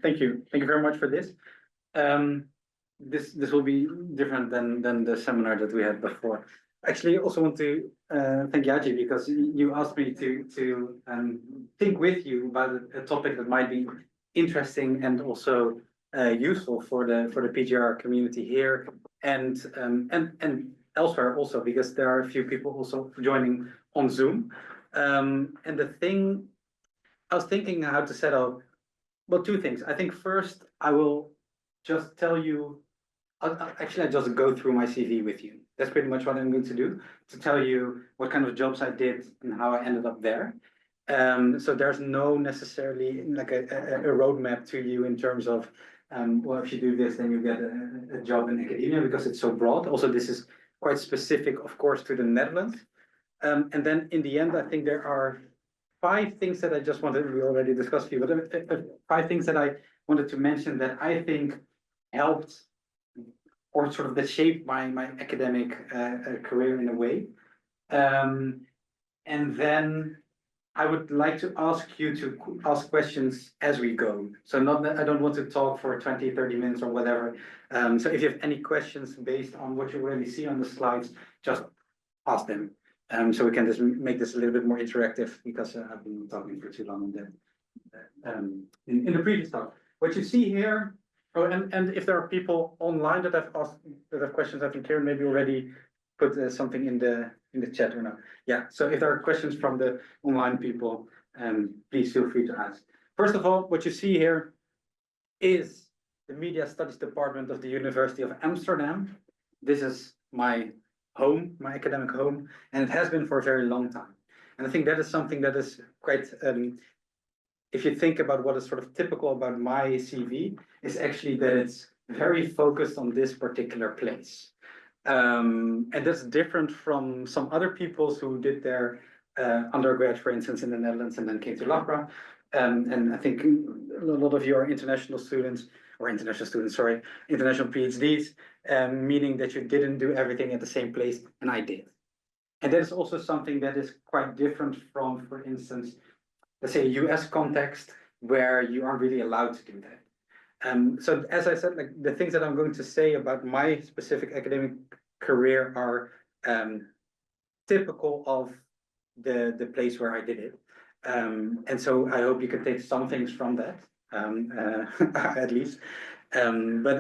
Thank you. Thank you very much for this. This will be different than the seminar that we had before. Actually, I also want to thank Yaji because you asked me to think with you about a topic that might be interesting and also useful for the PGR community here and elsewhere also, because there are a few people also joining on Zoom. And the thing I was thinking how to set up, well, two things. I think first I will just tell you. Actually, I just go through my CV with you. That's pretty much what I'm going to do, to tell you what kind of jobs I did and how I ended up there. So there's no necessarily like a roadmap to you in terms of, well, if you do this, then you get a job in academia, because it's so broad. Also, this is quite specific, of course, to the Netherlands. And then in the end, I think there are 5 things that I just wanted, we already discussed a few, but 5 things that I wanted to mention that I think helped or sort of that shaped my academic career in a way. And then I would like to ask you to ask questions as we go. So not that I don't want to talk for 20, 30 minutes or whatever. So if you have any questions based on what you already see on the slides, just ask them. So we can just make this a little bit more interactive, because I've been talking for too long in the previous talk. What you see here. Oh, and if there are people online that have questions, I think Kieran maybe already put something in the chat or not. Yeah. So if there are questions from the online people, please feel free to ask. First of all, what you see here is the Media Studies Department of the University of Amsterdam. This is my home, my academic home, and it has been for a very long time. And I think that is something that is quite. If you think about what is sort of typical about my CV, is actually that it's very focused on this particular place. And that's different from some other people who did their undergrad, for instance, in the Netherlands and then came to Loughborough. And I think a lot of you are international PhDs, meaning that you didn't do everything at the same place, and I did. And that is also something that is quite different from, for instance, let's say a US context where you aren't really allowed to do that. So as I said, like the things that I'm going to say about my specific academic career are typical of the place where I did it. And so I hope you can take some things from that, at least. But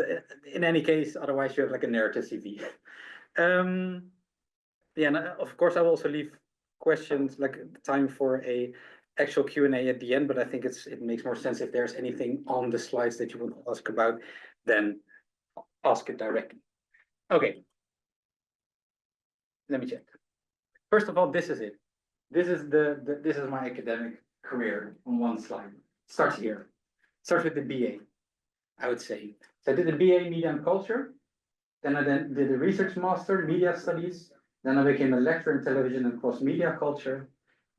in any case, otherwise you have like a narrative CV. Yeah, and of course I will also leave questions, like time for a actual Q&A at the end, but I think it makes more sense if there's anything on the slides that you want to ask about, then ask it directly. Okay. Let me check. First of all, this is it. This is this is my academic career on one slide. Starts here. Starts with the BA, I would say. So I did the BA Media and Culture. Then I did a research master, Media Studies. Then I became a lecturer in television and cross-media culture.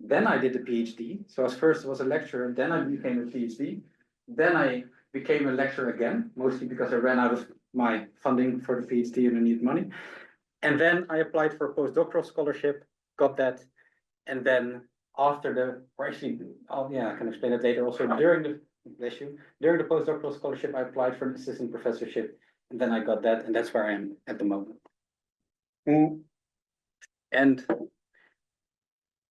Then I did the PhD. So first I was a lecturer, then I became a PhD. Then I became a lecturer again, mostly because I ran out of my funding for the PhD and I needed money. And then I applied for a postdoctoral scholarship, got that. And then after I can explain it later. Also during the postdoctoral scholarship, I applied for an assistant professorship, and then I got that, and that's where I am at the moment. And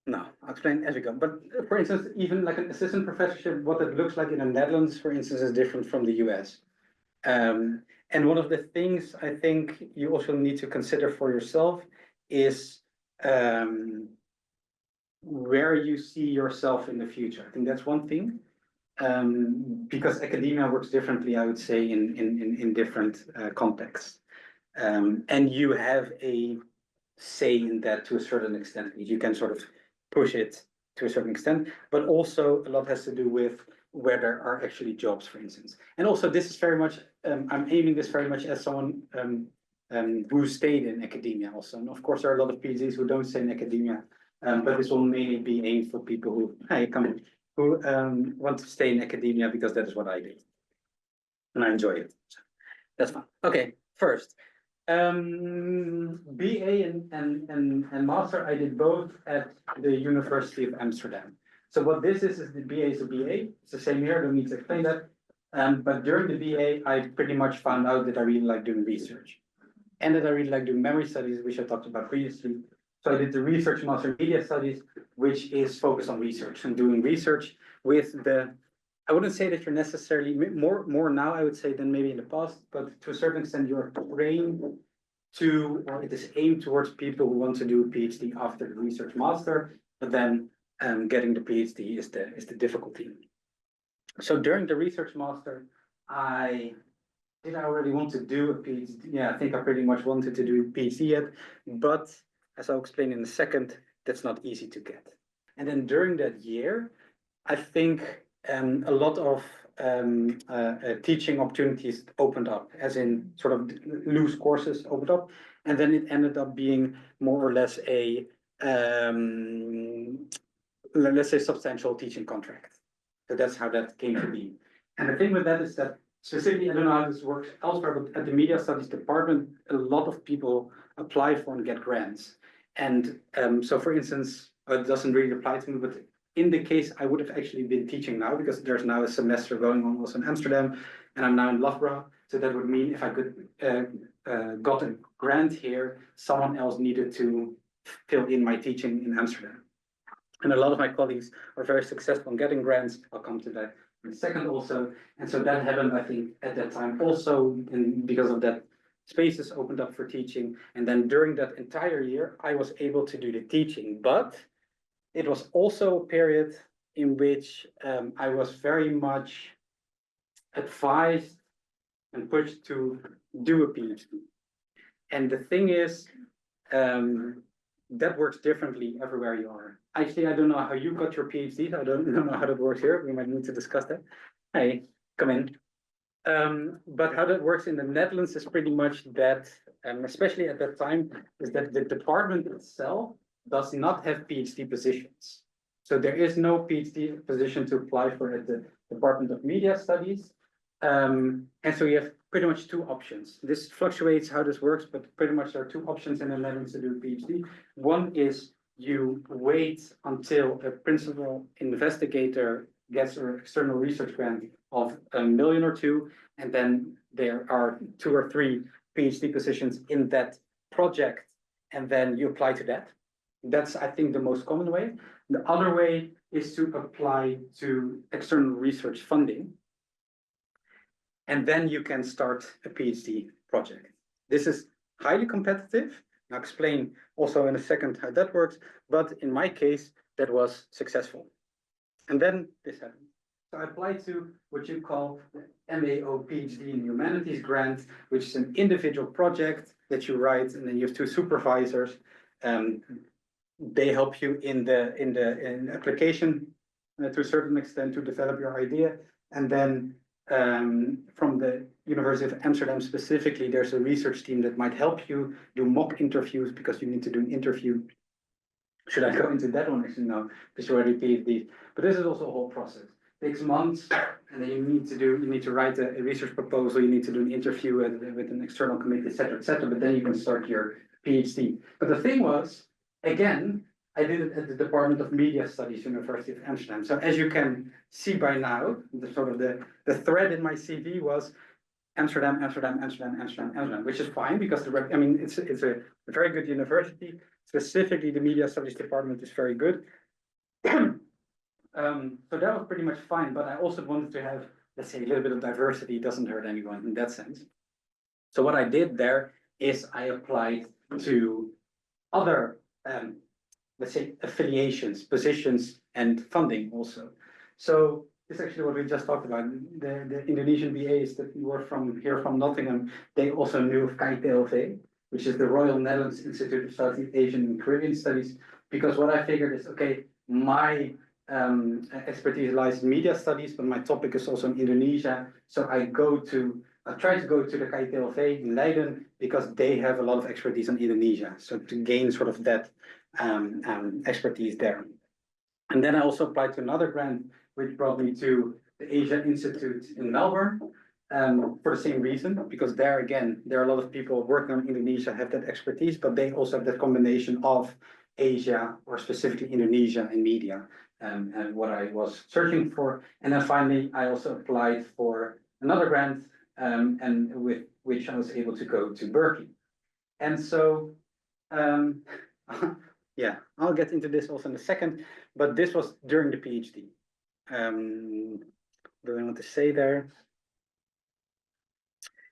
no, I'll explain as we go. But for instance, even like an assistant professorship, what it looks like in the Netherlands, for instance, is different from the US. And one of the things I think you also need to consider for yourself is where you see yourself in the future. I think that's one thing, because academia works differently, I would say, in different contexts. And you have a say in that to a certain extent. You can sort of push it to a certain extent, but also a lot has to do with where there are actually jobs, for instance. And also this is very much, I'm aiming this very much as someone who stayed in academia also. And of course, there are a lot of PhDs who don't stay in academia, but this will mainly be aimed for people who want to stay in academia, because that is what I do. And I enjoy it. So that's fine. Okay, first. BA and master, I did both at the University of Amsterdam. So what this is the BA is a BA. It's the same here, don't need to explain that. But during the BA, I pretty much found out that I really like doing research and that I really like doing memory studies, which I talked about previously. So I did the research master media studies, which is focused on research and doing research with I wouldn't say that you're necessarily more now, I would say, than maybe in the past, but to a certain extent, you're trained to, or it is aimed towards people who want to do a PhD after the research master, but then getting the PhD is the difficulty. So during the research master, did I already want to do a PhD? Yeah, I think I pretty much wanted to do a PhD yet, but as I'll explain in a second, that's not easy to get. And then during that year, I think a lot of teaching opportunities opened up, as in sort of loose courses opened up, and then it ended up being more or less a let's say substantial teaching contract. So that's how that came to be. And the thing with that is that specifically, I don't know how this works elsewhere, but at the media studies department, a lot of people apply for and get grants. And so for instance, it doesn't really apply to me, but in the case, I would have actually been teaching now because there's now a semester going on also in Amsterdam and I'm now in Loughborough. So that would mean if I could got a grant here, someone else needed to fill in my teaching in Amsterdam. And a lot of my colleagues are very successful in getting grants. I'll come to that in a second also. And so that happened, I think, at that time also, and because of that, spaces opened up for teaching. And then during that entire year, I was able to do the teaching, but it was also a period in which I was very much advised and pushed to do a PhD. And the thing is, that works differently everywhere you are. Actually, I don't know how you got your PhD. I don't know how that works here. We might need to discuss that. Hey, come in. But how that works in the Netherlands is pretty much that, especially at that time, is that the department itself does not have PhD positions. So there is no PhD position to apply for at the Department of Media Studies. And so you have pretty much two options. This fluctuates how this works, but pretty much there are two options in the Netherlands to do a PhD. One is you wait until a principal investigator gets an external research grant of $1 million or $2 million, and then there are 2 or 3 PhD positions in that project, and then you apply to that. That's, I think, the most common way. The other way is to apply to external research funding, and then you can start a PhD project. This is highly competitive. I'll explain also in a second how that works, but in my case, that was successful. And then this happened. So I applied to what you call the MAO PhD in Humanities grant, which is an individual project that you write, and then you have 2 supervisors. They help you in the application to a certain extent to develop your idea, and then from the University of Amsterdam specifically, there's a research team that might help you do mock interviews because you need to do an interview. Should I go into that one? Actually, no, because you already PhD. But this is also a whole process. It takes months, and then you need to write a research proposal. You need to do an interview with an external committee, etc., etc. But then you can start your PhD. But the thing was, again, I did it at the Department of Media Studies, University of Amsterdam. So as you can see by now, the thread in my CV was Amsterdam, Amsterdam, Amsterdam, Amsterdam, Amsterdam, which is fine because it's a very good university. Specifically, the Media Studies department is very good. So that was pretty much fine, but I also wanted to have, let's say, a little bit of diversity. It doesn't hurt anyone in that sense. So what I did there is I applied to other let's say affiliations, positions, and funding also. So it's actually what we just talked about. The Indonesian BAs that were from Nottingham, they also knew of KITLV, which is the Royal Netherlands Institute of Southeast Asian and Caribbean Studies, because what I figured is, okay, my expertise lies in media studies, but my topic is also in Indonesia. So I try to go to the KITLV in Leiden because they have a lot of expertise on Indonesia. So to gain sort of that expertise there. And then I also applied to another grant, which brought me to the Asia Institute in Melbourne for the same reason, because there again, there are a lot of people working on Indonesia have that expertise, but they also have that combination of Asia or specifically Indonesia and media and what I was searching for. And then finally, I also applied for another grant, and with which I was able to go to Berkeley. And so, yeah, I'll get into this also in a second, but this was during the PhD. Do I want to say there?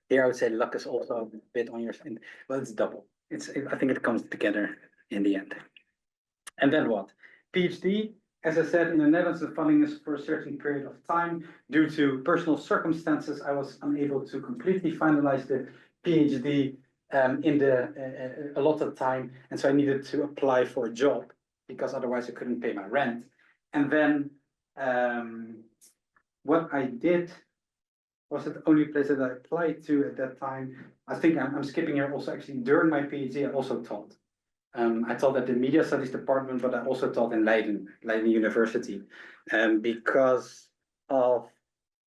Here I would say luck is also a bit on your side. Well, it's double. I think it comes together in the end. And then what? PhD, as I said, in the Netherlands, the funding is for a certain period of time. Due to personal circumstances, I was unable to completely finalize the PhD in the allotted time, and so I needed to apply for a job because otherwise I couldn't pay my rent. And then what I did was the only place that I applied to at that time. I think I'm skipping here also actually during my PhD, I also taught. I taught at the media studies department, but I also taught in Leiden University, because of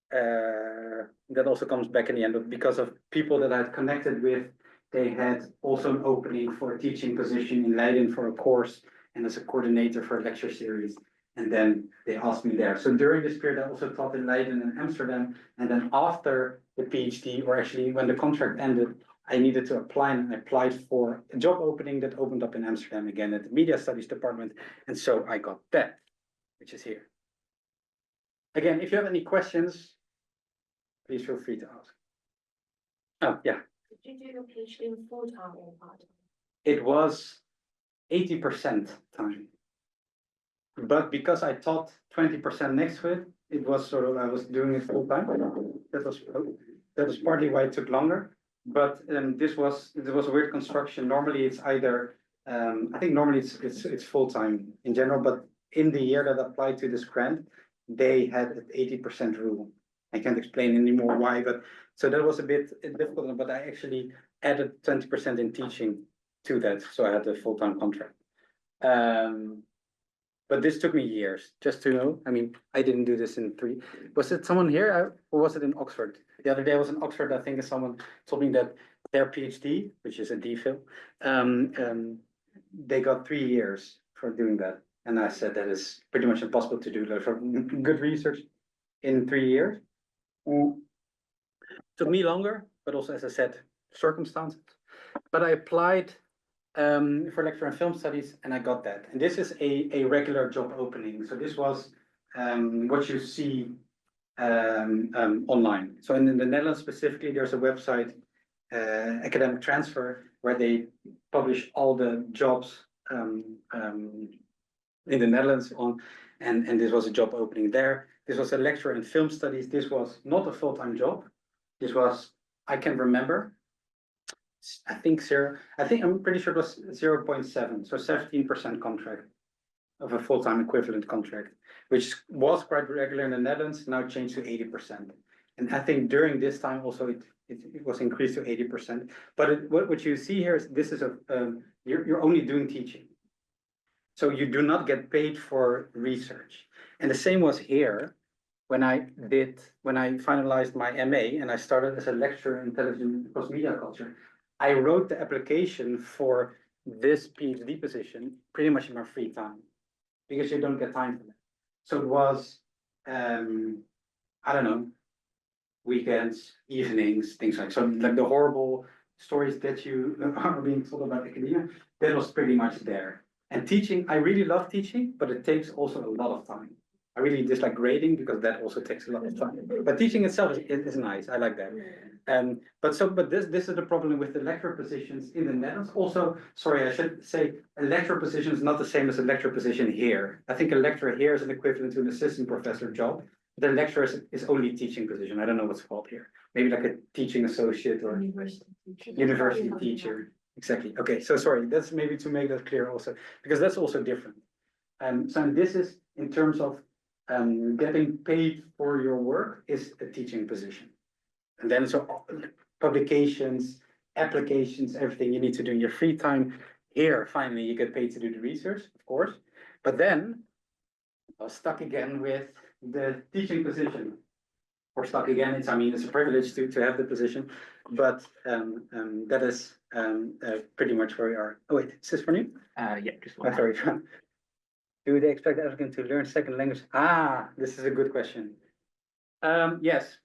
that also comes back in the end, but because of people that I had connected with, they had also an opening for a teaching position in Leiden for a course and as a coordinator for a lecture series. And then they asked me there. So during this period, I also taught in Leiden and Amsterdam. And then after the PhD, or actually when the contract ended, I needed to apply, and I applied for a job opening that opened up in Amsterdam again at the media studies department. And so I got that, which is here. Again, if you have any questions, please feel free to ask. Oh, yeah. Did you do your PhD in full-time or part-time? It was 80% time. But because I taught 20% next to it, it was sort of, I was doing it full time. That was partly why it took longer. But this was a weird construction. Normally it's either I think normally it's full time in general, but in the year that applied to this grant, they had an 80% rule. I can't explain anymore why, but so that was a bit difficult. But I actually added 20% in teaching to that, so I had a full time contract. But this took me years, just to know. I mean, I didn't do this in 3. Was it someone here or was it in Oxford? The other day I was in Oxford, I think someone told me that their PhD, which is a DPhil, they got 3 years for doing that. And I said that is pretty much impossible to do that for good research in 3 years. Took me longer, but also, as I said, circumstances. But I applied for lecture in film studies, and I got that. And this is a regular job opening. So this was what you see online. So in the Netherlands specifically, there's a website, Academic Transfer, where they publish all the jobs in the Netherlands on, and this was a job opening there. This was a lecture in film studies. This was not a full-time job. This was, I can remember, I'm pretty sure it was 0.7, so 17% contract of a full-time equivalent contract, which was quite regular in the Netherlands, now changed to 80%. And I think during this time also it was increased to 80%. But what you see here is this is you're only doing teaching. So you do not get paid for research. And the same was here when I finalized my MA and I started as a lecturer in television cross media culture. I wrote the application for this PhD position pretty much in my free time because you don't get time for that. So it was, I don't know, weekends, evenings, things like so. Like the horrible stories that you are being told about academia, that was pretty much there. And teaching, I really love teaching, but it takes also a lot of time. I really dislike grading because that also takes a lot of time. But teaching itself is nice. I like that. But this is the problem with the lecturer positions in the Netherlands. Also, sorry, I should say a lecturer position is not the same as a lecturer position here. I think a lecturer here is an equivalent to an assistant professor job. The lecturer is only teaching position. I don't know what's called here. Maybe like a teaching associate or university teacher. Exactly. Okay. So sorry. That's maybe to make that clear also, because that's also different. So this is in terms of getting paid for your work is a teaching position. And then so publications, applications, everything you need to do in your free time. Here, finally, you get paid to do the research, of course. But then I was stuck again with the teaching position. Or stuck again, it's a privilege to have the position, but that is pretty much where we are. Oh wait, is this for you? Yeah, just one. Sorry. Do they expect applicants to learn second language? This is a good question. Yes,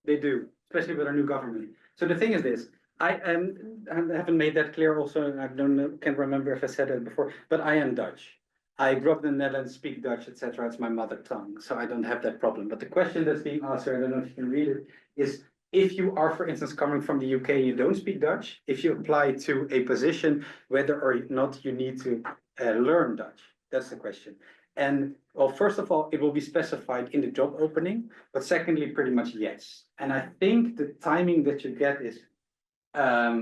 They do, especially with our new government. So the thing is this, I haven't made that clear also, and I don't know, can't remember if I said it before, but I am Dutch. I grew up in the Netherlands, speak Dutch, etc. It's my mother tongue, so I don't have that problem. But the question that's being asked here, I don't know if you can read it, is if you are, for instance, coming from the UK, you don't speak Dutch, if you apply to a position, whether or not you need to learn Dutch. That's the question. And well, first of all, it will be specified in the job opening, but secondly, pretty much yes. And I think the timing that you get is, I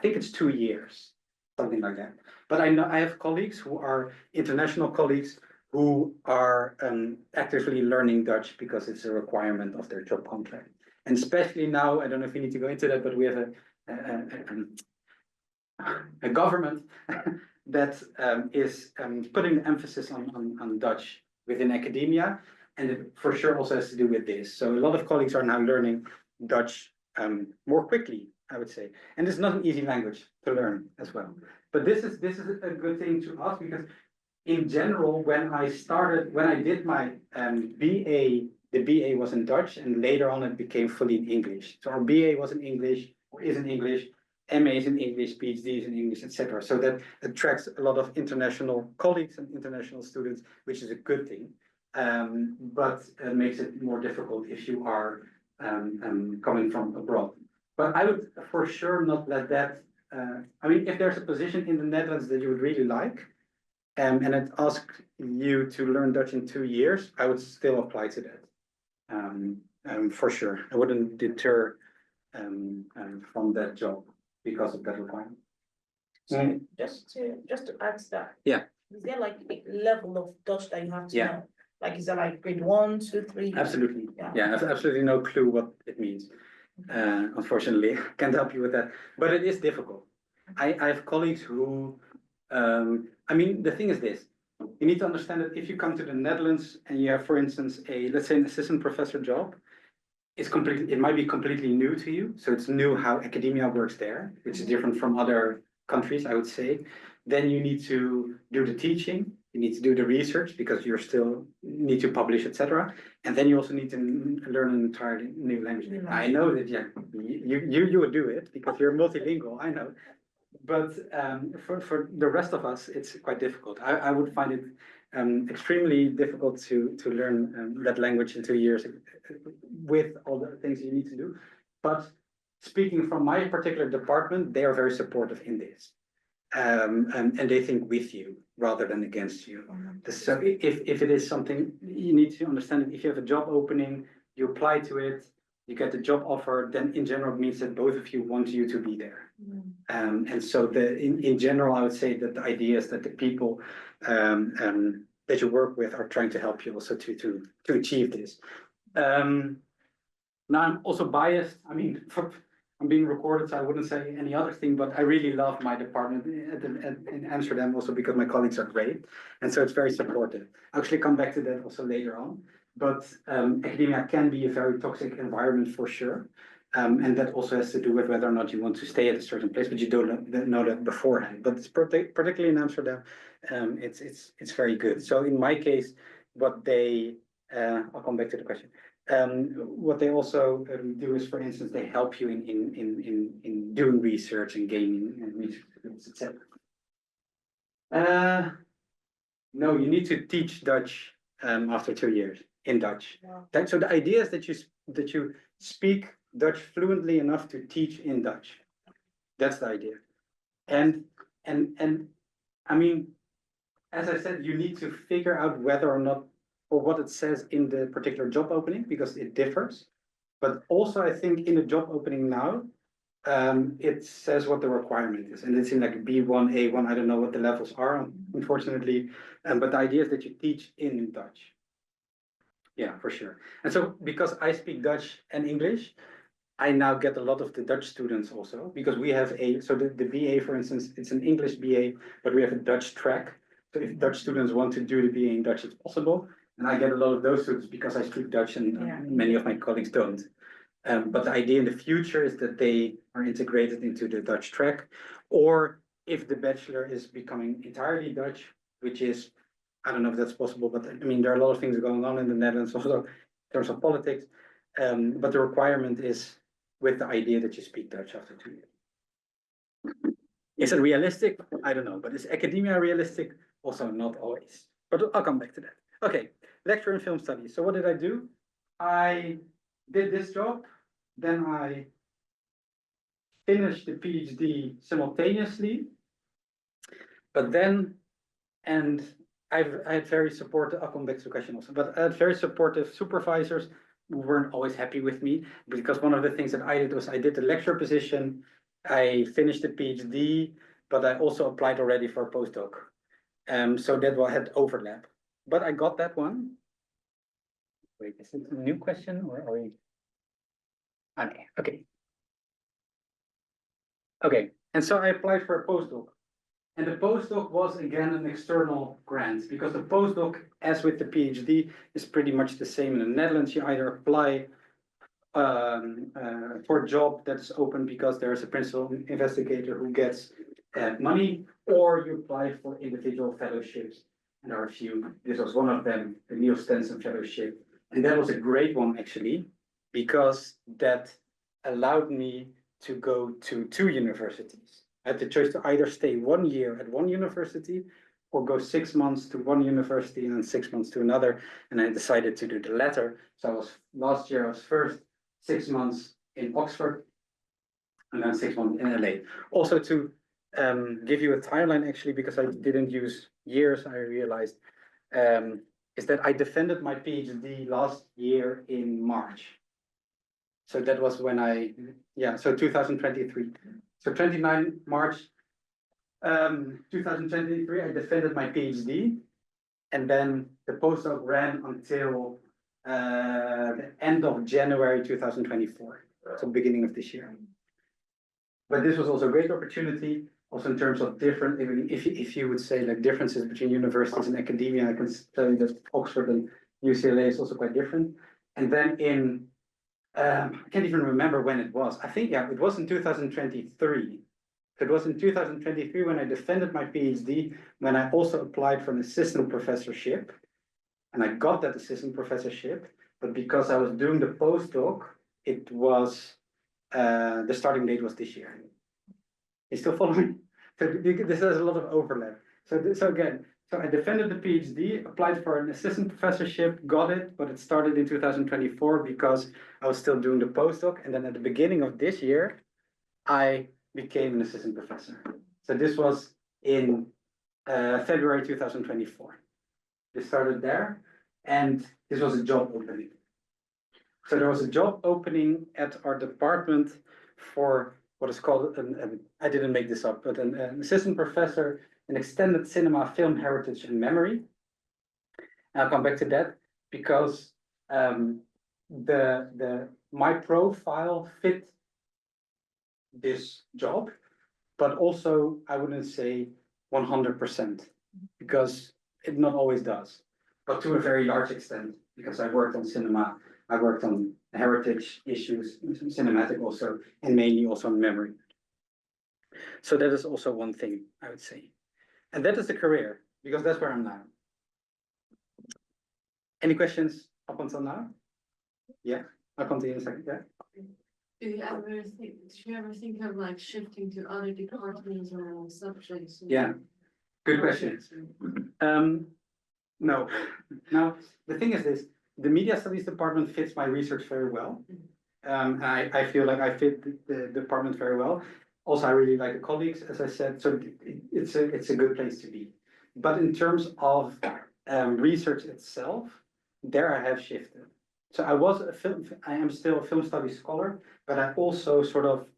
think it's 2 years, something like that. But I know I have colleagues who are international colleagues who are actively learning Dutch because it's a requirement of their job contract. And especially now, I don't know if we need to go into that, but we have a government that is putting the emphasis on Dutch within academia, and it for sure also has to do with this. So a lot of colleagues are now learning Dutch more quickly, I would say, and it's not an easy language to learn as well. But this is a good thing to ask, because in general, when I did my BA, the BA was in Dutch, and later on it became fully in English. So our BA was in English, or is in English, MA is in English, PhD is in English, etc. So that attracts a lot of international colleagues and international students, which is a good thing. But it makes it more difficult if you are coming from abroad. But I would for sure not let that. I mean, if there's a position in the Netherlands that you would really like, and it asks you to learn Dutch in 2 years, I would still apply to that. For sure, I wouldn't deter from that job because of that requirement. So just to ask that. Yeah. Is there like a level of Dutch that you have to Yeah. know? Like, is that like grade 1, 2, 3? Absolutely. Yeah. Yeah, I have absolutely no clue what it means. Unfortunately, can't help you with that. But it is difficult. I have colleagues who, I mean, the thing is this. You need to understand that if you come to the Netherlands and you have, for instance, let's say an assistant professor job, it might be completely new to you. So it's new how academia works there, which is different from other countries, I would say. Then you need to do the teaching, you need to do the research because you still need to publish, etc. And then you also need to learn an entirely new language. I know that you would do it because you're multilingual, I know. But for the rest of us, it's quite difficult. I would find it extremely difficult to learn that language in 2 years with all the things you need to do. But speaking from my particular department, they are very supportive in this. And they think with you rather than against you. So if it is something, you need to understand that if you have a job opening, you apply to it, you get the job offer, then in general it means that both of you want you to be there. And so in general, I would say that the idea is that the people that you work with are trying to help you also to achieve this. Now I'm also biased. I mean, I'm being recorded, so I wouldn't say any other thing, but I really love my department in Amsterdam also because my colleagues are great. And so it's very supportive. I'll actually come back to that also later on. But academia can be a very toxic environment for sure. And that also has to do with whether or not you want to stay at a certain place, but you don't know that beforehand. But it's particularly in Amsterdam, it's very good. So in my case, what they, I'll come back to the question. What they also do is, for instance, they help you in doing research and gaining and research, etc. No, you need to teach Dutch after 2 years in Dutch. Wow. So the idea is that you speak Dutch fluently enough to teach in Dutch. That's the idea. And I mean, as I said, you need to figure out whether or not, or what it says in the particular job opening, because it differs. But also I think in the job opening now, it says what the requirement is, and it's in like B1, A1, I don't know what the levels are, unfortunately. But the idea is that you teach in Dutch. Yeah, for sure. And so because I speak Dutch and English, I now get a lot of the Dutch students also, because we have so the BA, for instance, it's an English BA, but we have a Dutch track. So if Dutch students want to do the BA in Dutch, it's possible. And I get a lot of those students because I speak Dutch and many of my colleagues don't. But the idea in the future is that they are integrated into the Dutch track, or if the bachelor is becoming entirely Dutch, which is, I don't know if that's possible, but I mean, there are a lot of things going on in the Netherlands also in terms of politics. But the requirement is with the idea that you speak Dutch after 2 years. Is it realistic? I don't know, but is academia realistic? Also not always, but I'll come back to that. Okay, lecture in film studies. So what did I do? I did this job, then I finished the PhD simultaneously, but then, and I had very supportive, I'll come back to the question also, but I had very supportive supervisors who weren't always happy with me, because one of the things that I did was I did the lecture position, I finished the PhD, but I also applied already for a postdoc. So that had overlap, but I got that one. Wait, is it a new question or are we? Okay. Okay, and so I applied for a postdoc. And the postdoc was again an external grant, because the postdoc, as with the PhD, is pretty much the same in the Netherlands. You either apply for a job that's open because there's a principal investigator who gets money, or you apply for individual fellowships. And there are a few. This was one of them, the Neil Stenson Fellowship. And that was a great one, actually, because that allowed me to go to 2 universities. I had the choice to either stay 1 year at one university or go 6 months to one university and then 6 months to another. And I decided to do the latter. So last year I was first 6 months in Oxford and then 6 months in LA. Also to give you a timeline, actually, because I didn't use years, I realized, is that I defended my PhD last year in March. So that was when so 2023. So 29 March 2023, I defended my PhD, and then the postdoc ran until the end of January 2024, so beginning of this year. But this was also a great opportunity, also in terms of different, if you would say like differences between universities and academia, I can tell you that Oxford and UCLA is also quite different. And then in I can't even remember when it was. I think, it was in 2023. It was in 2023 when I defended my PhD, when I also applied for an assistant professorship. And I got that assistant professorship, but because I was doing the postdoc, it was, the starting date was this year. You still following? So this has a lot of overlap. So again, so I defended the PhD, applied for an assistant professorship, got it, but it started in 2024 because I was still doing the postdoc. And then at the beginning of this year, I became an assistant professor. So this was in February 2024. This started there, and this was a job opening. So there was a job opening at our department for what is called, I didn't make this up, but an assistant professor in extended cinema, film heritage and memory. And I'll come back to that because my profile fit this job, but also I wouldn't say 100% because it not always does, but to a very large extent, because I worked on cinema, I worked on heritage issues, cinematic also, and mainly also on memory. So that is also one thing I would say. And that is the career, because that's where I'm now. Any questions up until now? Yeah, I'll come to you in a second, yeah. Do you ever think of like shifting to other departments or subjects? Yeah, good question. No. Now, the thing is this, the media studies department fits my research very well. And I feel like I fit the department very well. Also, I really like the colleagues, as I said, so it's a good place to be. But in terms of research itself, there I have shifted. So I am still a film studies scholar, but I also sort of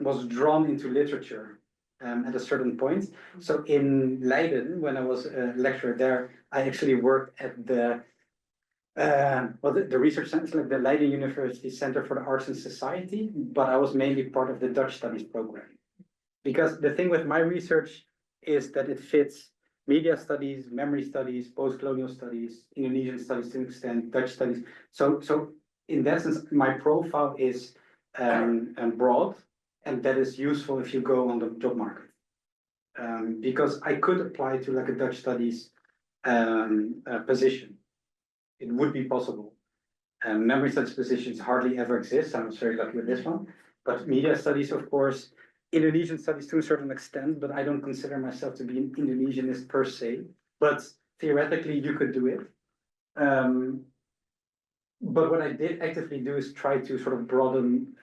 was drawn into literature at a certain point. So in Leiden, when I was a lecturer there, I actually worked at the research center, like the Leiden University Center for the Arts and Society, but I was mainly part of the Dutch studies program. Because the thing with my research is that it fits media studies, memory studies, post-colonial studies, Indonesian studies to an extent, Dutch studies. So in that sense, my profile is broad, and that is useful if you go on the job market. Because I could apply to like a Dutch studies position. It would be possible. Memory studies positions hardly ever exist. I'm very lucky with this one. But media studies, of course, Indonesian studies to a certain extent, but I don't consider myself to be an Indonesianist per se. But theoretically, you could do it. But what I did actively do is try to sort of broaden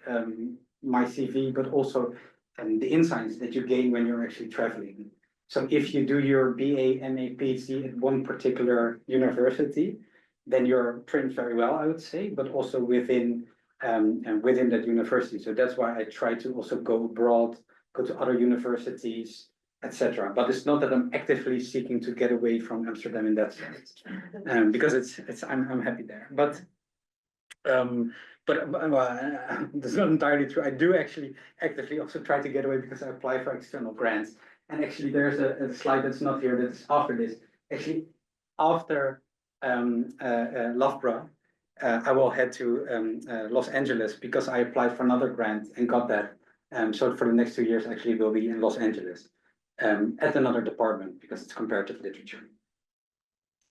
my CV, but also the insights that you gain when you're actually traveling. So if you do your BA, MA, PhD at one particular university, then you're trained very well, I would say, but also within within that university. So that's why I try to also go abroad, go to other universities, etc. But it's not that I'm actively seeking to get away from Amsterdam in that sense, because I'm happy there. But that's not entirely true. I do actually actively also try to get away because I apply for external grants. And actually, there's a slide that's not here that's after this. Actually, after Loughborough, I will head to Los Angeles because I applied for another grant and got that. So for the next 2 years, actually, will be in Los Angeles at another department because it's comparative literature.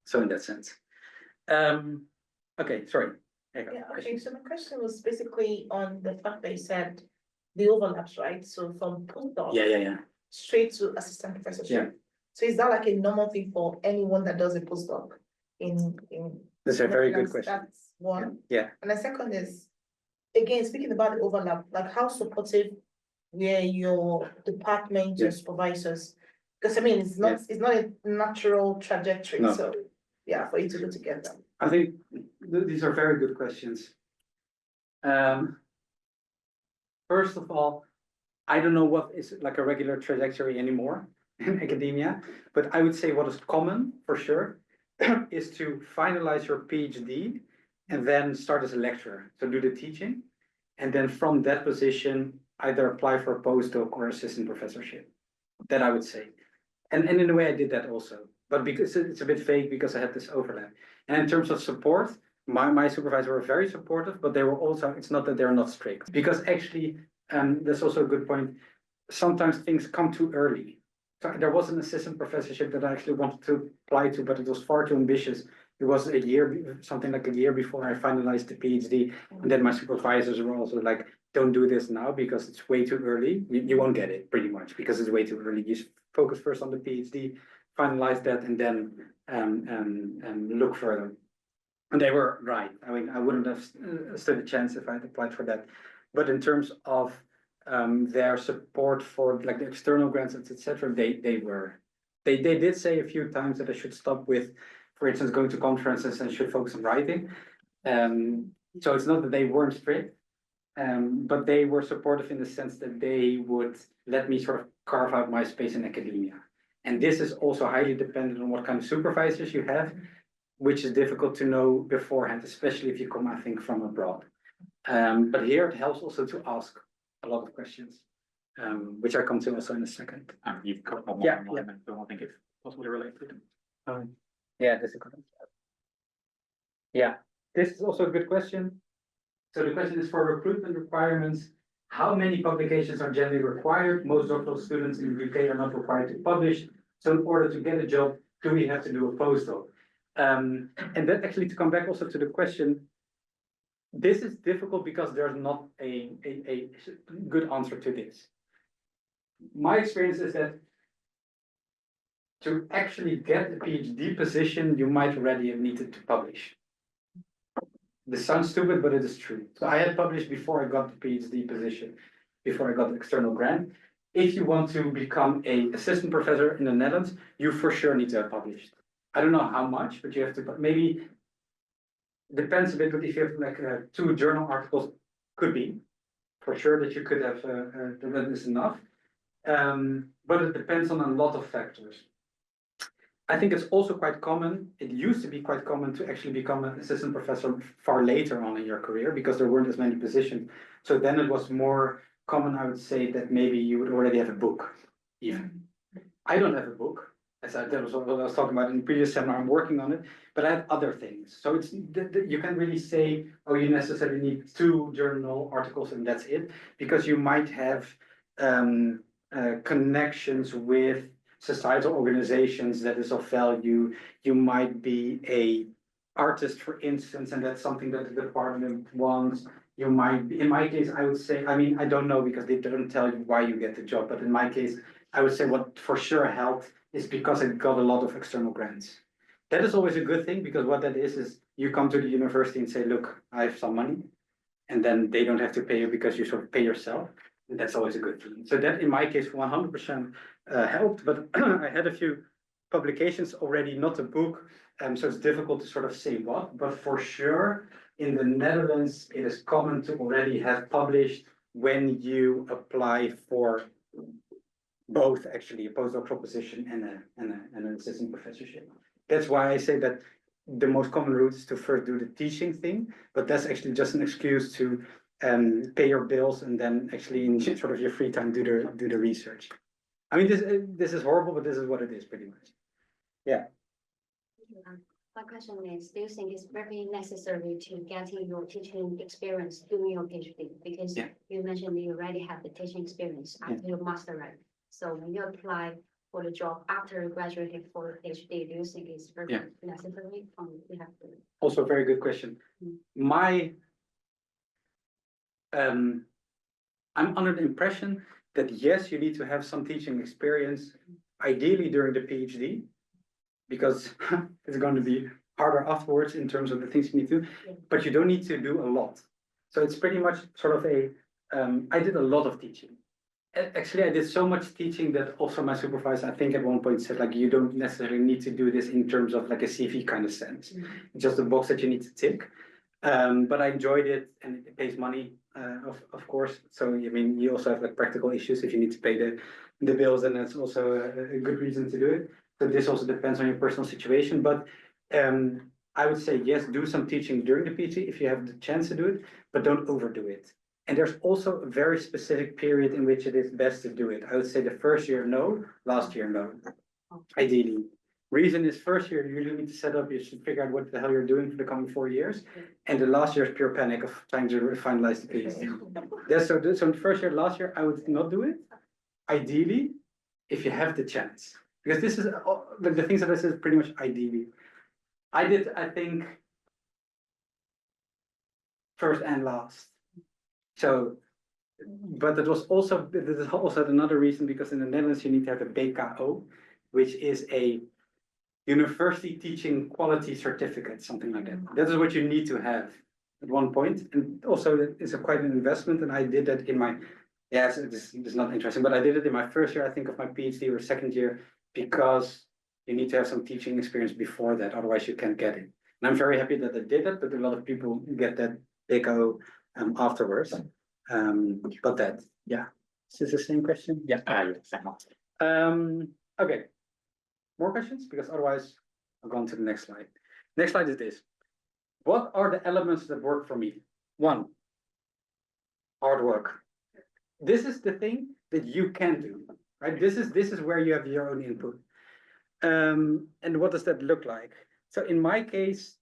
So in that sense, okay, sorry. Yeah, okay, so my question was basically on the fact that you said the overlaps, right? So from postdoc Yeah. straight to assistant professorship. Yeah. So is that like a normal thing for anyone that does a postdoc in That's a very good Netherlands? question. That's one. Yeah. And the second is, again, speaking about the overlap, like how supportive were your department, your Yeah. supervisors? Because I mean, it's not a natural trajectory, No. so yeah, for you to go together. I think these are very good questions. First of all, I don't know what is like a regular trajectory anymore in academia, but I would say what is common for sure is to finalize your PhD and then start as a lecturer, so do the teaching, and then from that position either apply for a postdoc or assistant professorship. That I would say, and in a way I did that also, but because it's a bit vague because I had this overlap. And in terms of support, my supervisors were very supportive, but they were also, it's not that they're not strict, because actually, that's also a good point. Sometimes things come too early. So there was an assistant professorship that I actually wanted to apply to, but it was far too ambitious. It was a year, something like a year before I finalized the PhD. And then my supervisors were also like, don't do this now because it's way too early. You won't get it pretty much because it's way too early. You focus first on the PhD, finalize that, and then look further. And they were right. I mean, I wouldn't have stood a chance if I had applied for that. But in terms of their support for like the external grants, etc., they did say a few times that I should stop with, for instance, going to conferences and should focus on writing. So it's not that they weren't strict, but they were supportive in the sense that they would let me sort of carve out my space in academia. And this is also highly dependent on what kind of supervisors you have, which is difficult to know beforehand, especially if you come, I think, from abroad. But here it helps also to ask a lot of questions, which I come to also in a second. You've covered one Yeah, more element, but I think it's possibly related. Yeah, this is good. Yeah, this is also a good question. So the question is for recruitment requirements, how many publications are generally required? Most doctoral students in the UK are not required to publish. So in order to get a job, do we have to do a postdoc? And that actually, to come back also to the question, this is difficult because there's not a good answer to this. My experience is that to actually get a PhD position, you might already have needed to publish. This sounds stupid, but it is true. So I had published before I got the PhD position, before I got the external grant. If you want to become an assistant professor in the Netherlands, you for sure need to have published. I don't know how much, but you have to, but maybe depends a bit, but if you have like 2 journal articles, could be for sure that you could have, that is enough. But it depends on a lot of factors. I think it's also quite common, it used to be quite common to actually become an assistant professor far later on in your career because there weren't as many positions. So then it was more common, I would say, that maybe you would already have a book, even. I don't have a book, as that was what I was talking about in the previous seminar, I'm working on it, but I have other things. So it's you can't really say, oh, you necessarily need 2 journal articles and that's it, because you might have connections with societal organizations that is of value. You might be a artist, for instance, and that's something that the department wants. You might be, in my case, I would say, I mean, I don't know because they don't tell you why you get the job, but in my case, I would say what for sure helped is because I got a lot of external grants. That is always a good thing because what that is you come to the university and say, look, I have some money. And then they don't have to pay you because you sort of pay yourself. And that's always a good thing. So that in my case, 100% helped, but I had a few publications already, not a book. So it's difficult to sort of say what, but for sure, in the Netherlands, it is common to already have published when you apply for both actually a postdoctoral position and an assistant professorship. That's why I say that the most common route is to first do the teaching thing, but that's actually just an excuse to pay your bills and then actually in sort of your free time do the research. I mean, this is horrible, but this is what it is pretty much. Yeah. My question is, do you think it's very necessary to getting your teaching experience during your PhD? Because Yeah. you mentioned you already have the teaching experience after your master, right? So when you apply for the job after graduating for PhD, do you think it's very Yeah. necessary? You have to. Also a very good question. My I'm under the impression that yes, you need to have some teaching experience, ideally during the PhD, because it's going to be harder afterwards in terms of the things you need to, but you don't need to do a lot. So it's pretty much sort of a, I did a lot of teaching. Actually, I did so much teaching that also my supervisor, I think at one point said like, you don't necessarily need to do this in terms of like a CV kind of sense. It's just a box that you need to tick. But I enjoyed it and it pays money, of course. So, I mean, you also have like practical issues if you need to pay the bills, and that's also a good reason to do it. So this also depends on your personal situation, but I would say, yes, do some teaching during the PhD if you have the chance to do it, but don't overdo it. And there's also a very specific period in which it is best to do it. I would say the first year, no, last year, no, ideally. Reason is first year, you really need to set up, you should figure out what the hell you're doing for the coming 4 years. And the last year is pure panic of trying to finalize the PhD. So the first year, last year, I would not do it. Ideally, if you have the chance. Because this is, the things that I said is pretty much ideally. I did, I think, first and last. So, but it was also, this is also another reason, because in the Netherlands, you need to have a BKO, which is a university teaching quality certificate, something like that. That is what you need to have at one point. And also it's quite an investment. And I did that in my, yeah, this is not interesting, but I did it in my first year, I think, of my PhD or second year, because you need to have some teaching experience before that. Otherwise you can't get it. And I'm very happy that I did that, but a lot of people get that BKO afterwards. But that, yeah. Is this the same question? Yeah. Okay. More questions? Because otherwise I'll go on to the next slide. Next slide is this. What are the elements that work for me? 1, hard work. This is the thing that you can do, right? This is where you have your own input. And what does that look like? So in my case,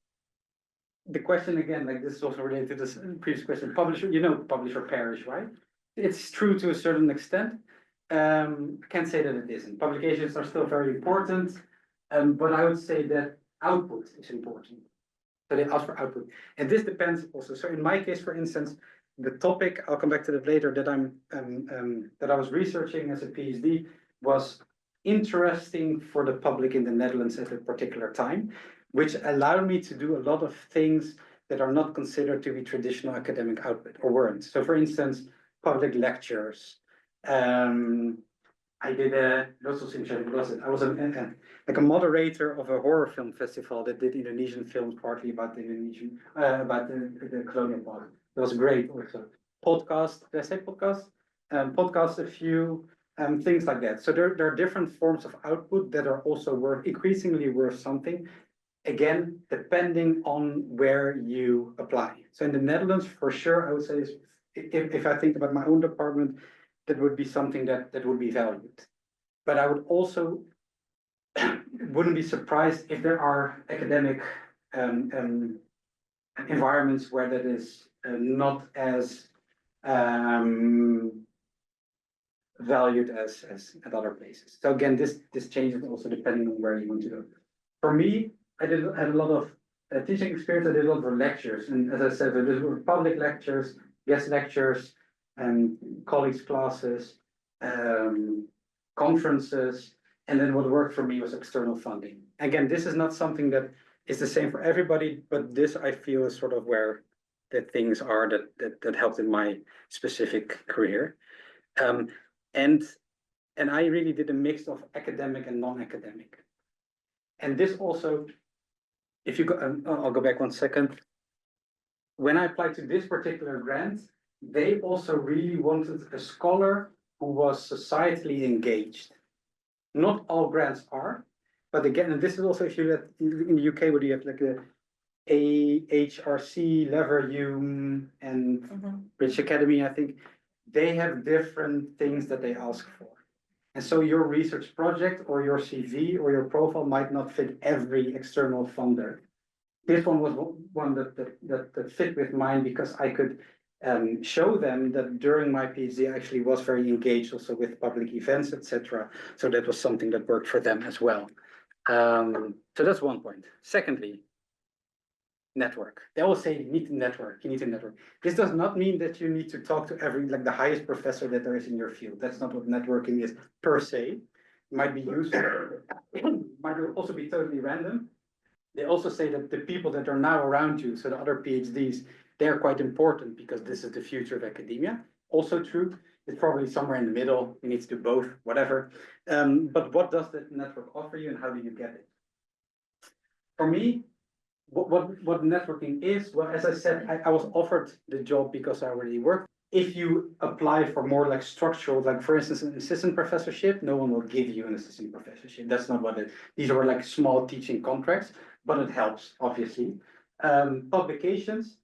the question again, like this is also related to this previous question, publisher, publish or perish, right? It's true to a certain extent. I can't say that it isn't. Publications are still very important, but I would say that output is important. So they ask for output, and this depends also. So in my case, for instance, the topic, I'll come back to that later, that that I was researching as a PhD was interesting for the public in the Netherlands at a particular time, which allowed me to do a lot of things that are not considered to be traditional academic output or weren't. So for instance, public lectures. I did I was like a moderator of a horror film festival that did Indonesian films, partly about the Indonesian, about the colonial part. It was great also. Podcast, did I say podcast? Podcast, a few things like that. So there are different forms of output that are also increasingly worth something. Again, depending on where you apply. So in the Netherlands, for sure, I would say, if I think about my own department, that would be something that would be valued. But I would also wouldn't be surprised if there are academic environments where that is not as valued as at other places. So again, this changes also depending on where you want to go. For me, I had a lot of teaching experience, I did a lot of lectures, and as I said, there were public lectures, guest lectures, and colleagues' classes, conferences, and then what worked for me was external funding. Again, this is not something that is the same for everybody, but this I feel is sort of where the things are that helped in my specific career. And I really did a mix of academic and non-academic. And this also, if you go, I'll go back 1 second. When I applied to this particular grant, they also really wanted a scholar who was societally engaged. Not all grants are, but again, and this is also if you let in the UK where you have like a AHRC, Leverhulme, and British Academy, I think they have different things that they ask for. And so your research project or your CV or your profile might not fit every external funder. This one was one that fit with mine because I could show them that during my PhD I actually was very engaged also with public events, etc. So that was something that worked for them as well. So that's one point. Secondly, network. They always say you need to network, you need to network. This does not mean that you need to talk to like the highest professor that there is in your field. That's not what networking is per se. It might be useful, might also be totally random. They also say that the people that are now around you, so the other PhDs, they're quite important because this is the future of academia. Also true. It's probably somewhere in the middle. You need to do both, whatever. But what does that network offer you and how do you get it? For me, what networking is, well, as I said, I was offered the job because I already worked. If you apply for more like structural, like for instance, an assistant professorship, no one will give you an assistant professorship. That's not what it, these are like small teaching contracts, but it helps, obviously. Publications,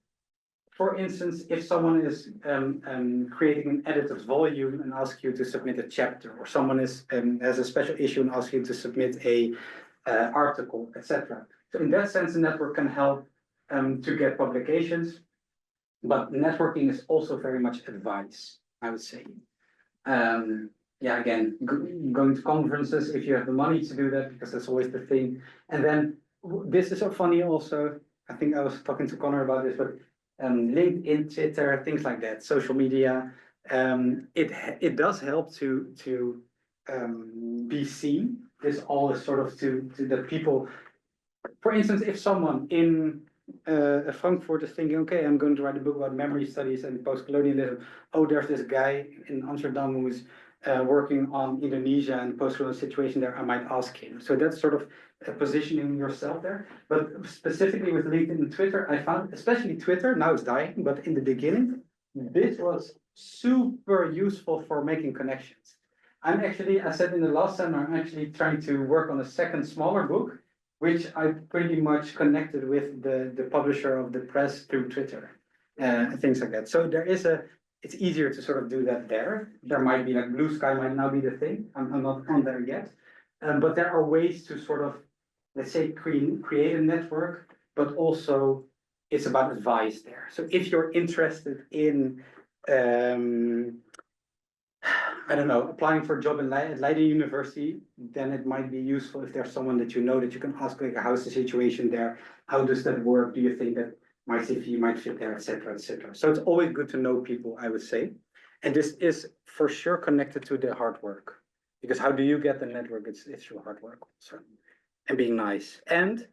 for instance, if someone is creating an editor's volume and asks you to submit a chapter, or someone is has a special issue and asks you to submit a article, etc. So in that sense, the network can help to get publications, but networking is also very much advice, I would say. Yeah, again, going to conferences if you have the money to do that, because that's always the thing. And then this is so funny also, I think I was talking to Connor about this, but LinkedIn, Twitter, things like that, social media, it does help to be seen. This all is sort of to the people. For instance, if someone in Frankfurt is thinking, okay, I'm going to write a book about memory studies and post-colonialism. Oh, there's this guy in Amsterdam who's working on Indonesia and post-colonial situation there. I might ask him. So that's sort of positioning yourself there. But specifically with LinkedIn and Twitter, I found, especially Twitter, now it's dying, but in the beginning, this was super useful for making connections. I'm actually, I said in the last seminar, I'm actually trying to work on a second smaller book, which I pretty much connected with the publisher of the press through Twitter and things like that. So there is it's easier to sort of do that there. There might be like Blue Sky might now be the thing. I'm not on there yet. But there are ways to sort of, let's say, create a network, but also it's about advice there. So if you're interested in, I don't know, applying for a job at Leiden University, then it might be useful if there's someone that you know that you can ask, like, how's the situation there? How does that work? Do you think that my CV might fit there, etc., etc. So it's always good to know people, I would say. And this is for sure connected to the hard work, because how do you get the network? It's through hard work also, and being nice, and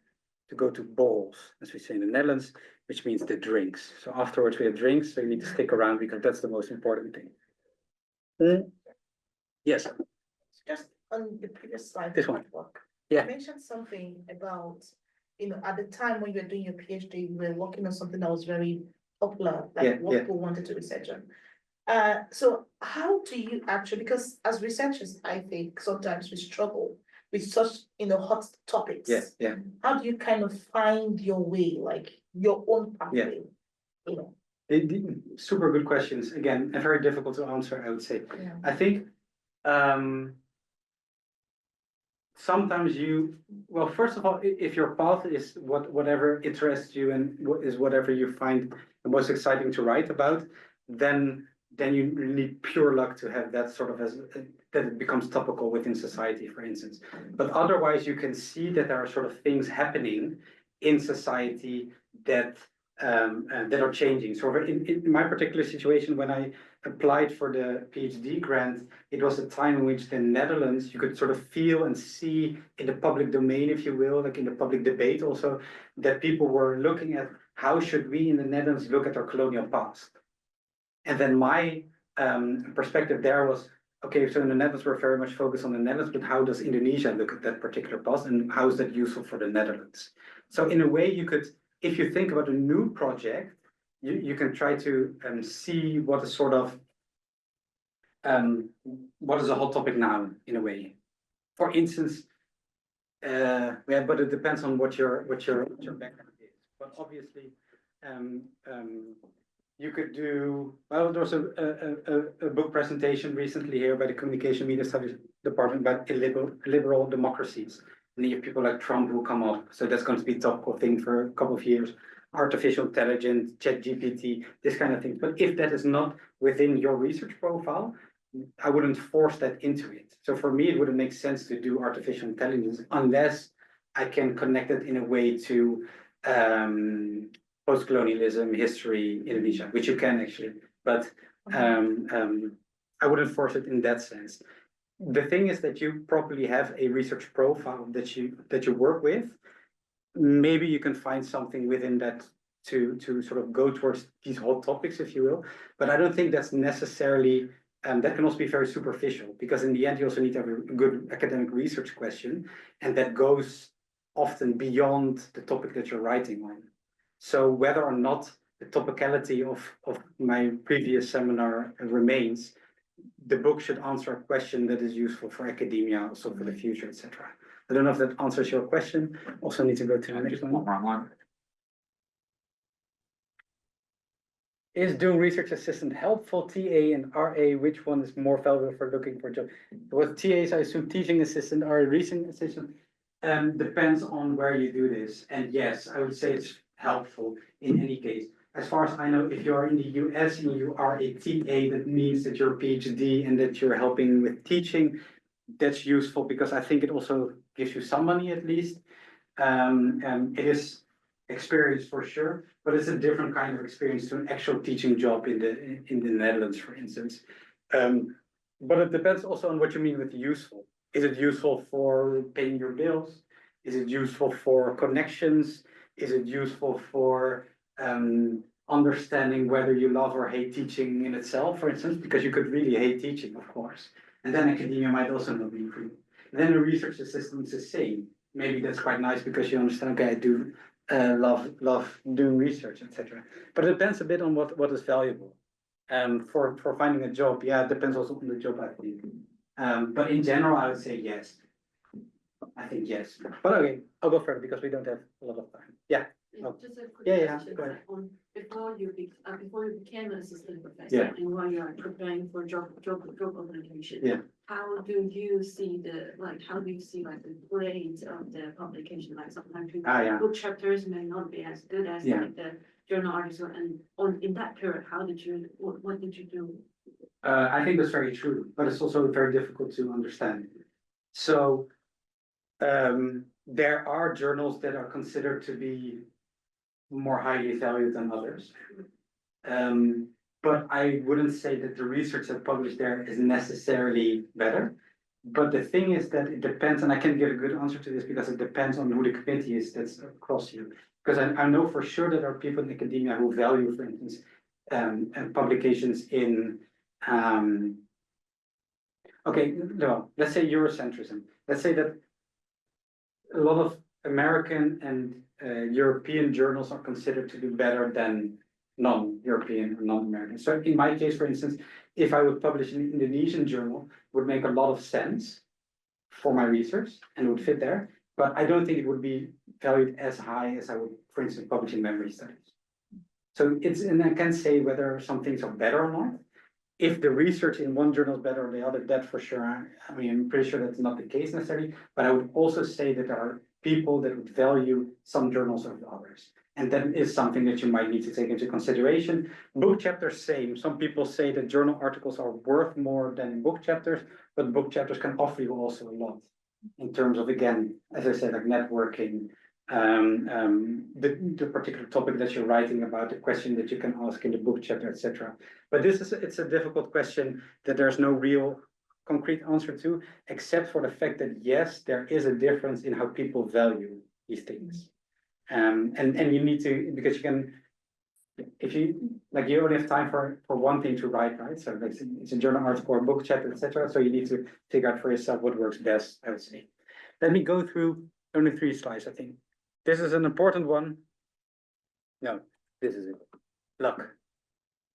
to go to balls, as we say in the Netherlands, which means the drinks. So afterwards we have drinks, so you need to stick around because that's the most important thing. Yes. Just on the previous slide. This one. Work. Yeah. You mentioned something about, at the time when you were doing your PhD, you were working on something that was very popular, like what people wanted to research on. So how do you actually, because as researchers, I think sometimes we struggle with such, hot topics. Yeah. How do you kind of find your way, like your own pathway? Super good questions. Again, and very difficult to answer, I would say. Yeah. I think sometimes first of all, if your path is whatever interests you and is whatever you find the most exciting to write about, then you need pure luck to have that sort of that it becomes topical within society, for instance. But otherwise, you can see that there are sort of things happening in society that that are changing. So in my particular situation, when I applied for the PhD grant, it was a time in which the Netherlands, you could sort of feel and see in the public domain, if you will, like in the public debate also, that people were looking at how should we in the Netherlands look at our colonial past. And then my perspective there was, okay, so in the Netherlands, we're very much focused on the Netherlands, but how does Indonesia look at that particular past and how is that useful for the Netherlands? So in a way, you could, if you think about a new project, you can try to see what is sort of, what is a hot topic now, in a way. For instance, yeah, but it depends on what your background is. But obviously, you could do, well, there was a book presentation recently here by the Communication Media Studies Department about illiberal democracies. And you have people like Trump who come up, so that's going to be a topical thing for a couple of years. Artificial intelligence, ChatGPT, this kind of thing. But if that is not within your research profile, I wouldn't force that into it. So for me, it wouldn't make sense to do artificial intelligence unless I can connect it in a way to post-colonialism, history, Indonesia, which you can actually, but I wouldn't force it in that sense. The thing is that you probably have a research profile that you work with. Maybe you can find something within that to sort of go towards these hot topics, if you will. But I don't think that's necessarily, that can also be very superficial, because in the end, you also need to have a good academic research question, and that goes often beyond the topic that you're writing on. So whether or not the topicality of my previous seminar remains, the book should answer a question that is useful for academia, also for the future, etc. I don't know if that answers your question. Also need to go to the next Just one. one more line. Is doing research assistant helpful, TA and RA? Which one is more valuable for looking for a job? With TAs, I assume teaching assistant or research assistant. Depends on where you do this. And yes, I would say it's helpful in any case. As far as I know, if you are in the US and you are a TA, that means that you're a PhD and that you're helping with teaching. That's useful because I think it also gives you some money at least. It is experience for sure, but it's a different kind of experience to an actual teaching job in the Netherlands, for instance. But it depends also on what you mean with useful. Is it useful for paying your bills? Is it useful for connections? Is it useful for understanding whether you love or hate teaching in itself, for instance? Because you could really hate teaching, of course. And then academia might also not be free. And then a research assistant is the same. Maybe that's quite nice because you understand, okay, I do love doing research, etc. But it depends a bit on what is valuable. For finding a job, yeah, it depends also on the job, I think. But in general, I would say yes. I think yes. But okay, I'll go further because we don't have a lot of time. Yeah. Oh. Just a quick Yeah, question. go ahead. Before you became an assistant professor, Yeah. and while you are preparing for job application. Yeah. How do you see the grades of the publication? Like sometimes Yeah. book chapters may not be as good as Yeah. like the journal article, and in that period, what did you do? I think that's very true, but it's also very difficult to understand. So there are journals that are considered to be more highly valued than others. But I wouldn't say that the research that's published there is necessarily better. But the thing is that it depends, and I can give a good answer to this because it depends on who the committee is that's across you. Because I know for sure that there are people in academia who value, for instance, publications in okay, no, let's say Eurocentrism. Let's say that a lot of American and European journals are considered to do better than non-European or non-American. So in my case, for instance, if I would publish an Indonesian journal, it would make a lot of sense for my research and would fit there. But I don't think it would be valued as high as I would, for instance, publish in memory studies. So and I can't say whether some things are better or not. If the research in one journal is better than the other, that for sure, I mean, I'm pretty sure that's not the case necessarily, but I would also say that there are people that would value some journals over others. And that is something that you might need to take into consideration. Book chapters, same. Some people say that journal articles are worth more than book chapters, but book chapters can offer you also a lot in terms of, again, as I said, like networking, the particular topic that you're writing about, the question that you can ask in the book chapter, etc. But it's a difficult question that there's no real concrete answer to, except for the fact that yes, there is a difference in how people value these things. And you need to, because you can, if you, like, you only have time for one thing to write, right? So like, it's a journal article or a book chapter, etc. So you need to figure out for yourself what works best, I would say. Let me go through only 3 slides, I think. This is an important one. No, this is it. Luck.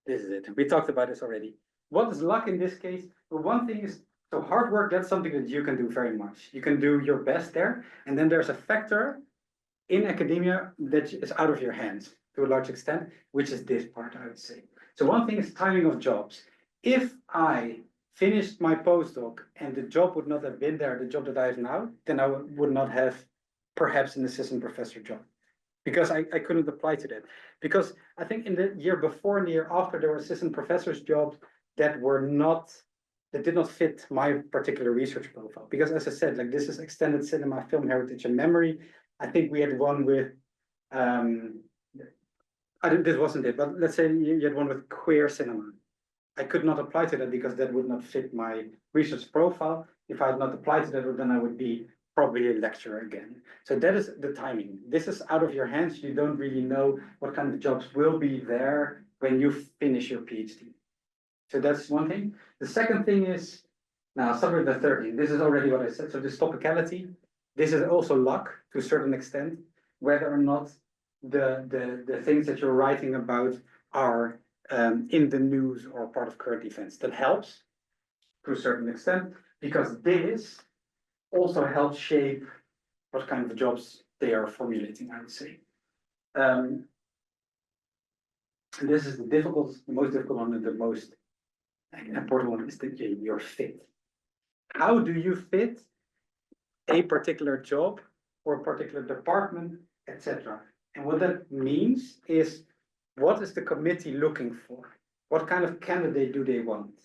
This is it. We talked about this already. What is luck in this case? Well, one thing is, so hard work, that's something that you can do very much. You can do your best there. And then there's a factor in academia that is out of your hands to a large extent, which is this part, I would say. So one thing is timing of jobs. If I finished my postdoc and the job would not have been there, the job that I have now, then I would not have perhaps an assistant professor job, because I couldn't apply to that. Because I think in the year before and the year after, there were assistant professors jobs that did not fit my particular research profile. Because as I said, like, this is extended cinema, film heritage and memory. I think we had one with, this wasn't it, but let's say you had one with queer cinema. I could not apply to that because that would not fit my research profile. If I had not applied to that, then I would be probably a lecturer again. So that is the timing. This is out of your hands. You don't really know what kind of jobs will be there when you finish your PhD. So that's one thing. The second thing is, now I'll start with the third thing. This is already what I said. So this topicality, this is also luck to a certain extent, whether or not the things that you're writing about are in the news or part of current events. That helps to a certain extent, because this also helps shape what kind of jobs they are formulating, I would say. And this is the most difficult one, and the most important one is that your fit. How do you fit a particular job or a particular department, etc.? And what that means is, what is the committee looking for? What kind of candidate do they want?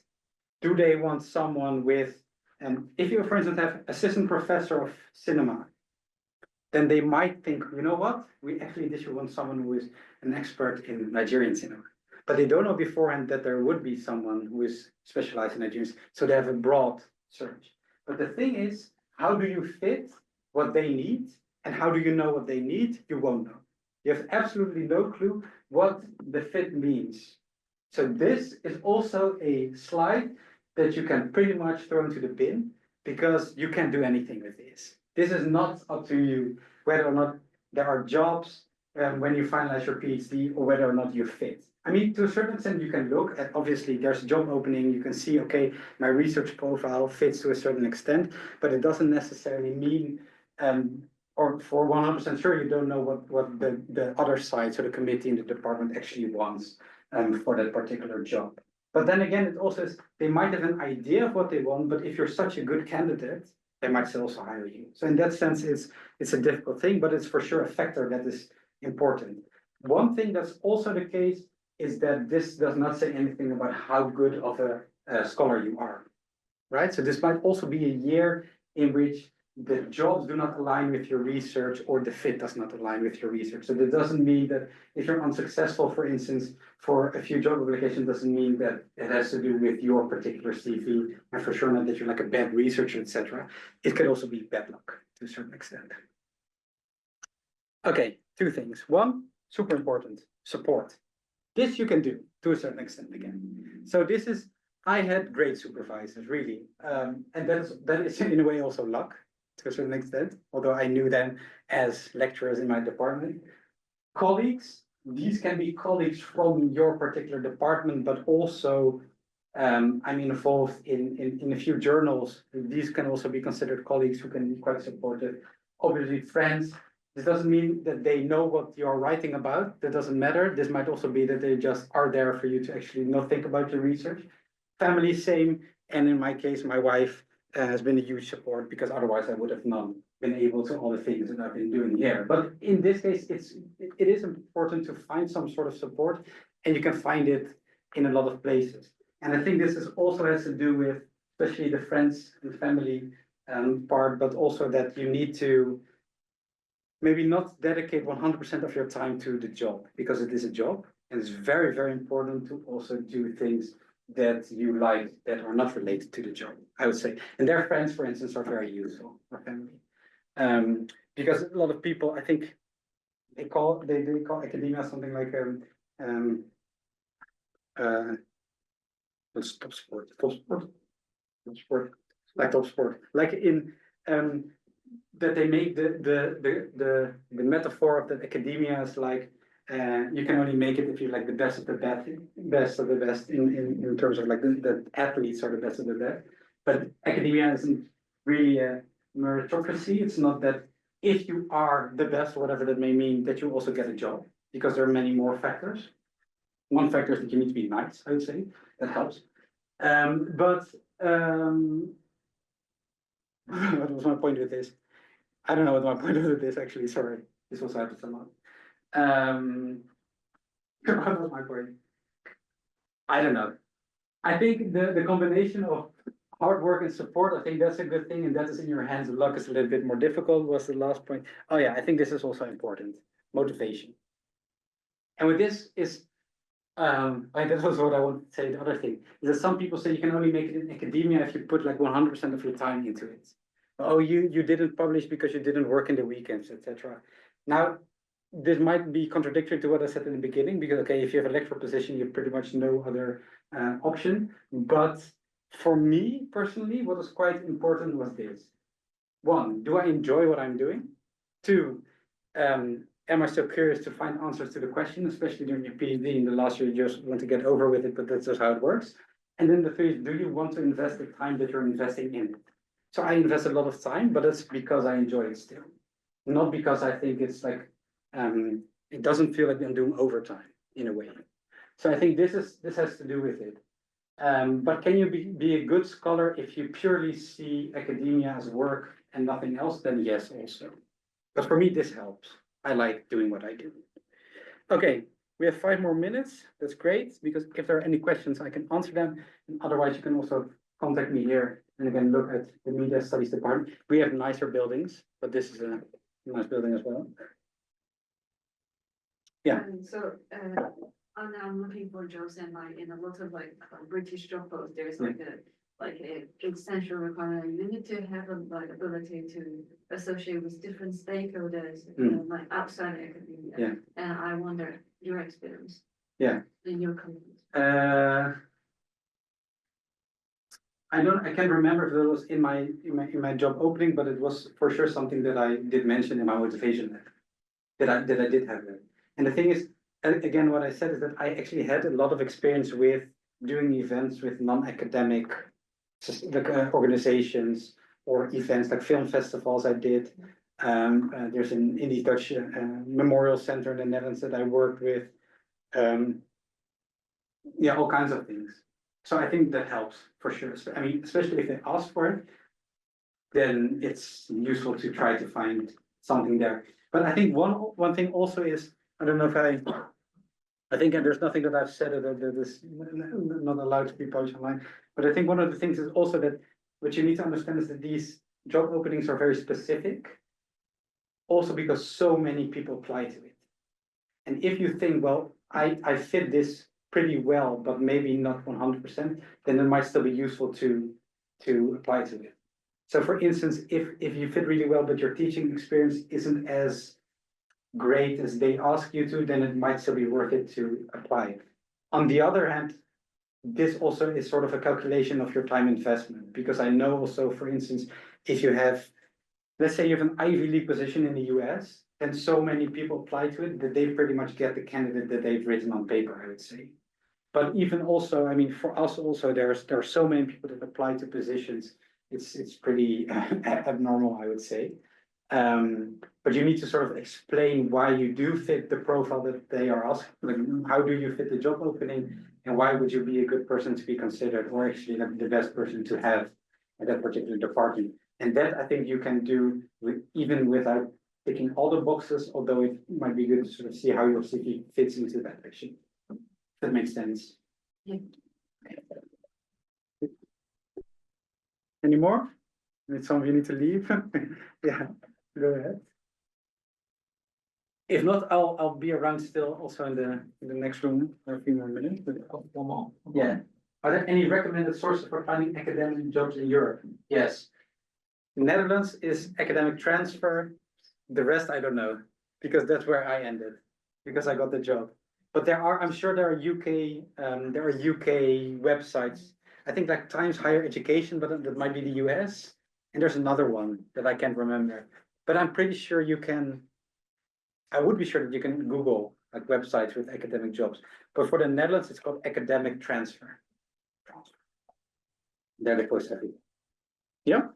Do they want someone with, and if you, for instance, have assistant professor of cinema, then they might think, you know what, we actually should want someone who is an expert in Nigerian cinema. But they don't know beforehand that there would be someone who is specialized in Nigerian, so they have a broad search. But the thing is, how do you fit what they need? And how do you know what they need? You won't know. You have absolutely no clue what the fit means. So this is also a slide that you can pretty much throw into the bin, because you can't do anything with this. This is not up to you whether or not there are jobs when you finalize your PhD, or whether or not you fit. I mean, to a certain extent, you can look at, obviously, there's a job opening, you can see, okay, my research profile fits to a certain extent, but it doesn't necessarily mean, or for 100% sure, you don't know what the other side, so the committee in the department actually wants for that particular job. But then again, it also is, they might have an idea of what they want, but if you're such a good candidate, they might still also hire you. So in that sense, it's a difficult thing, but it's for sure a factor that is important. One thing that's also the case is that this does not say anything about how good of a scholar you are, right? So this might also be a year in which the jobs do not align with your research, or the fit does not align with your research. So that doesn't mean that if you're unsuccessful, for instance, for a few job applications, doesn't mean that it has to do with your particular CV, and for sure not that you're like a bad researcher, etc. It could also be bad luck to a certain extent. Okay, 2 things. One, super important, support. This you can do to a certain extent again. So this is, I had great supervisors, really. And that is in a way also luck to a certain extent, although I knew them as lecturers in my department. Colleagues, these can be colleagues from your particular department, but also I'm involved in a few journals. These can also be considered colleagues who can be quite supportive. Obviously, friends. This doesn't mean that they know what you're writing about. That doesn't matter. This might also be that they just are there for you to actually not think about your research. Family, same. And in my case, my wife has been a huge support, because otherwise I would have not been able to all the things that I've been doing here. But in this case, it is important to find some sort of support, and you can find it in a lot of places. And I think this is also has to do with, especially the friends and family part, but also that you need to, maybe not dedicate 100% of your time to the job, because it is a job, and it's very, very important to also do things that you like that are not related to the job, I would say. And their friends, for instance, are very useful, or family. Because a lot of people, I think, they call academia something like what's top sport, like in that they make the metaphor of that academia is like you can only make it if you're like the best of the best of the best in terms of like the athletes are the best of the best. But academia isn't really a meritocracy. It's not that if you are the best, whatever that may mean, that you also get a job, because there are many more factors. One factor is that you need to be nice, I would say, that helps. But what was my point with this? I don't know what my point was with this actually, sorry. This also happens a lot. What was my point? I don't know. I think the combination of hard work and support, I think that's a good thing, and that is in your hands. Luck is a little bit more difficult, was the last point. Oh yeah, I think this is also important. Motivation. And with this is that was what I wanted to say. The other thing is that some people say you can only make it in academia if you put like 100% of your time into it. Oh, you didn't publish because you didn't work in the weekends, etc. Now, this might be contradictory to what I said in the beginning, because okay, if you have a lecturer position, you pretty much no other option. But for me personally, what was quite important was this: one, do I enjoy what I'm doing? Two, am I still curious to find answers to the question, especially during your PhD in the last year, you just want to get over with it, but that's just how it works. And then the third is, do you want to invest the time that you're investing in it? So I invest a lot of time, but it's because I enjoy it still. Not because I think it's like, it doesn't feel like I'm doing overtime in a way. So I think this has to do with it. But can you be a good scholar if you purely see academia as work and nothing else? Then yes, also. But for me, this helps. I like doing what I do. Okay, we have 5 more minutes. That's great, because if there are any questions, I can answer them. And otherwise, you can also contact me here and again look at the media studies department. We have nicer buildings, but this is a nice building as well. Yeah. I'm looking for jobs, and like in a lot of like British job posts, there's like a essential requirement. You need to have a like ability to associate with different stakeholders, like outside academia. Yeah. And I wonder your experience. Yeah. In your company. I can't remember if it was in my job opening, but it was for sure something that I did mention in my motivation letter. That I did have that. And the thing is, again, what I said is that I actually had a lot of experience with doing events with non-academic organizations or events like film festivals I did. There's an Indie Dutch Memorial Center in the Netherlands that I worked with. Yeah, all kinds of things. So I think that helps for sure. I mean, especially if they ask for it, then it's useful to try to find something there. But I think one thing also is, I don't know if I think, and there's nothing that I've said that is not allowed to be published online. But I think one of the things is also that what you need to understand is that these job openings are very specific, also because so many people apply to it. And if you think, well, I fit this pretty well, but maybe not 100%, then it might still be useful to apply to it. So for instance, if you fit really well, but your teaching experience isn't as great as they ask you to, then it might still be worth it to apply. On the other hand, this also is sort of a calculation of your time investment, because I know also, for instance, if you have, let's say you have an Ivy League position in the US, and so many people apply to it that they pretty much get the candidate that they've written on paper, I would say. But even also, I mean, for us also, there are so many people that apply to positions. It's pretty abnormal, I would say. But you need to sort of explain why you do fit the profile that they are asking. Like, how do you fit the job opening, and why would you be a good person to be considered, or actually like the best person to have at that particular department? And that I think you can do even without ticking all the boxes, although it might be good to sort of see how your CV fits into that actually. That makes sense. Yeah. Any more? Some of you need to leave. Yeah, go ahead. If not, I'll be around still also in the next room for a few more minutes, but One more. yeah. Are there any recommended sources for finding academic jobs in Europe? Yes. Netherlands is academic transfer. The rest I don't know, because that's where I ended, because I got the job. But I'm sure there are UK websites. I think like Times Higher Education, but that might be the US. And there's another one that I can't remember. But I'm pretty sure I would be sure that you can Google like websites with academic jobs. But for the Netherlands, it's called academic transfer. There they post everything. Yeah.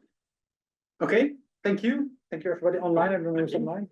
Okay, thank you. Thank you everybody online, everyone who's online.